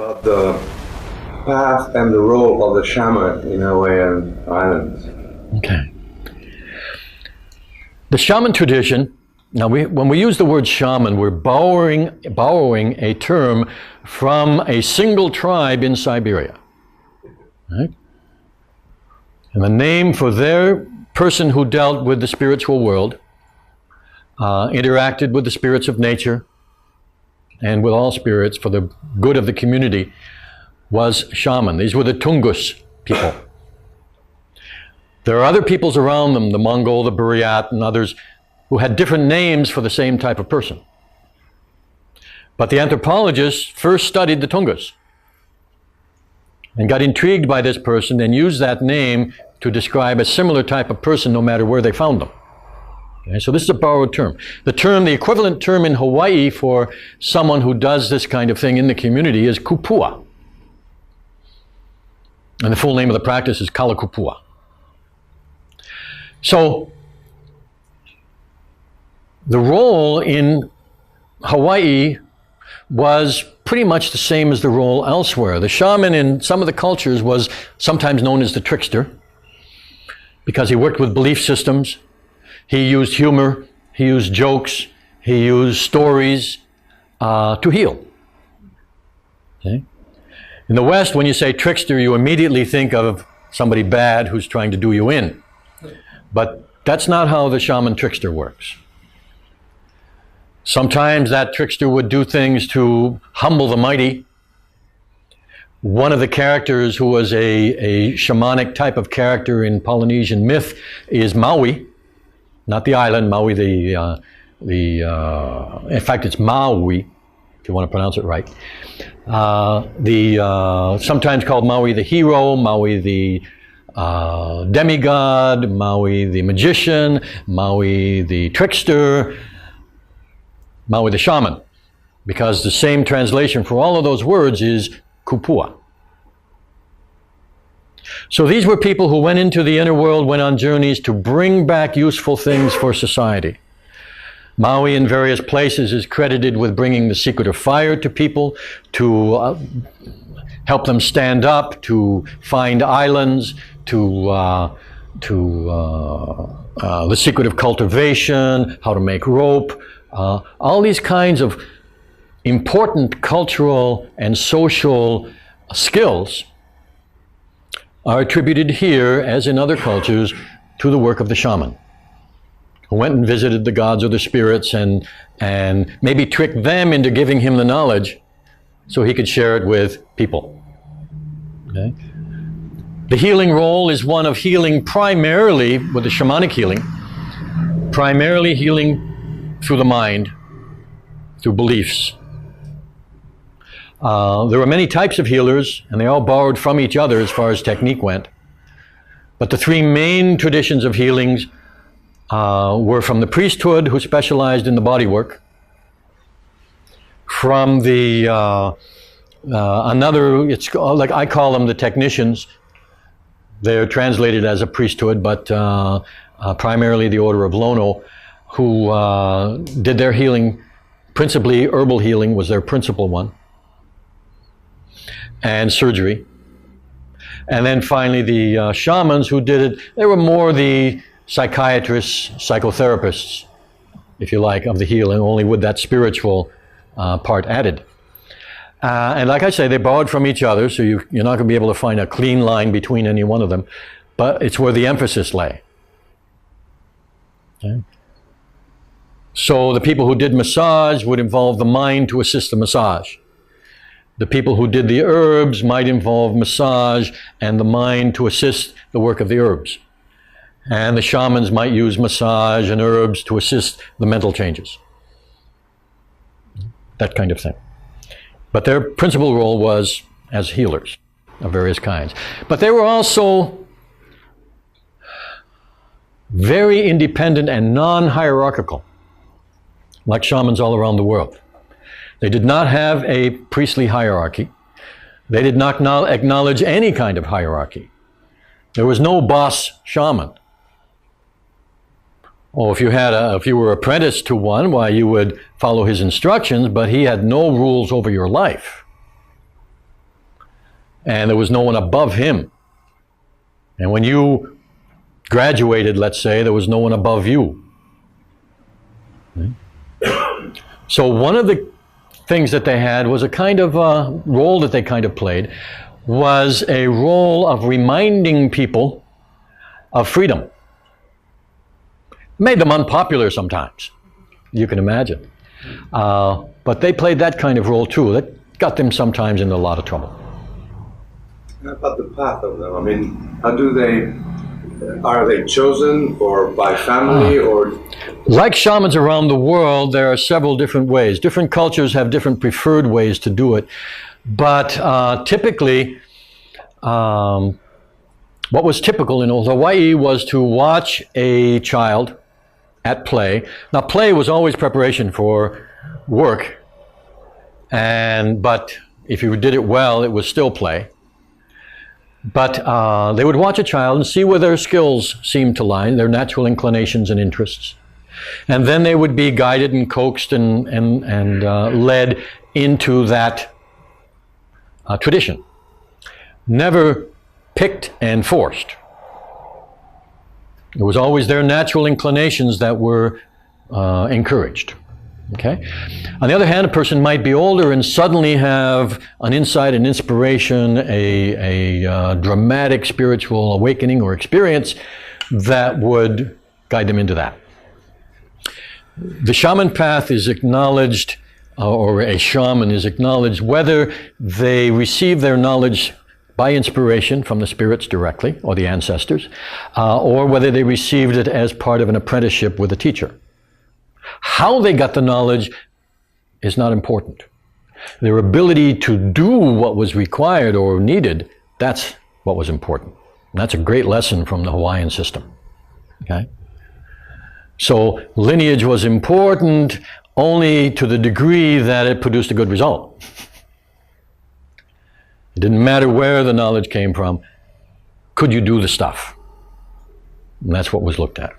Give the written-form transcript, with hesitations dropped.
About the path and the role of the shaman in Hawaiian Islands. Okay. The shaman tradition, now when we use the word shaman, we're borrowing a term from a single tribe in Siberia. Right? And the name for their person who dealt with the spiritual world, interacted with the spirits of nature, and with all spirits for the good of the community, was shaman. These were the Tungus people. There are other peoples around them, the Mongol, the Buryat, and others, who had different names for the same type of person. But the anthropologists first studied the Tungus and got intrigued by this person and used that name to describe a similar type of person no matter where they found them. Okay, so this is a borrowed term. The equivalent term in Hawaii for someone who does this kind of thing in the community is kupua. And the full name of the practice is kalakupua. So, the role in Hawaii was pretty much the same as the role elsewhere. The shaman in some of the cultures was sometimes known as the trickster because he worked with belief systems. He used humor, he used jokes, he used stories to heal. Okay? In the West, when you say trickster, you immediately think of somebody bad who's trying to do you in. But that's not how the shaman trickster works. Sometimes that trickster would do things to humble the mighty. One of the characters who was a shamanic type of character in Polynesian myth is Maui. Not the island, Maui, in fact it's Maui, if you want to pronounce it right. Sometimes called Maui the hero, Maui the demigod, Maui the magician, Maui the trickster, Maui the shaman, because the same translation for all of those words is kupua. So these were people who went into the inner world, went on journeys to bring back useful things for society. Maui in various places is credited with bringing the secret of fire to people, to help them stand up, to find islands, the secret of cultivation, how to make rope, all these kinds of important cultural and social skills are attributed here, as in other cultures, to the work of the shaman, who went and visited the gods or the spirits and maybe tricked them into giving him the knowledge so he could share it with people. Okay? The healing role is one of healing primarily, with the shamanic healing, primarily healing through the mind, through beliefs. There were many types of healers, and they all borrowed from each other as far as technique went. But the three main traditions of healings were from the priesthood, who specialized in the body work, from the it's like I call them the technicians. They're translated as a priesthood, but primarily the order of Lono, who did their healing, principally herbal healing was their principal one, and surgery. And then finally the shamans who did it, they were more the psychiatrists, psychotherapists, if you like, of the healing, only with that spiritual part added. And like I say, they borrowed from each other, so you're not going to be able to find a clean line between any one of them, but it's where the emphasis lay. Okay? So the people who did massage would involve the mind to assist the massage. The people who did the herbs might involve massage and the mind to assist the work of the herbs. And the shamans might use massage and herbs to assist the mental changes. That kind of thing. But their principal role was as healers of various kinds. But they were also very independent and non-hierarchical, like shamans all around the world. They did not have a priestly hierarchy. They did not acknowledge any kind of hierarchy. There was no boss shaman. Oh, if you were apprenticed to one, why, you would follow his instructions, but he had no rules over your life. and there was no one above him. And when you graduated, let's say, there was no one above you. So one of the things that they had was a kind of role that they kind of played, was a role of reminding people of freedom. Made them unpopular sometimes, you can imagine. But they played that kind of role too. That got them sometimes into a lot of trouble. How about the path of them? I mean, how do they, are they chosen or by family or? Like shamans around the world, there are several different ways. Different cultures have different preferred ways to do it. But typically, what was typical in old Hawaii was to watch a child at play. Now, play was always preparation for work, but if you did it well, it was still play. But they would watch a child and see where their skills seemed to lie, their natural inclinations and interests. And then they would be guided and coaxed and led into that tradition. Never picked and forced. It was always their natural inclinations that were encouraged. Okay? On the other hand, a person might be older and suddenly have an insight, an inspiration, a dramatic spiritual awakening or experience that would guide them into that. The shaman path is acknowledged, or a shaman is acknowledged, whether they receive their knowledge by inspiration from the spirits directly, or the ancestors, or whether they received it as part of an apprenticeship with a teacher. How they got the knowledge is not important. Their ability to do what was required or needed, that's what was important. And that's a great lesson from the Hawaiian system. Okay? So lineage was important only to the degree that it produced a good result. It didn't matter where the knowledge came from. Could you do the stuff? And that's what was looked at.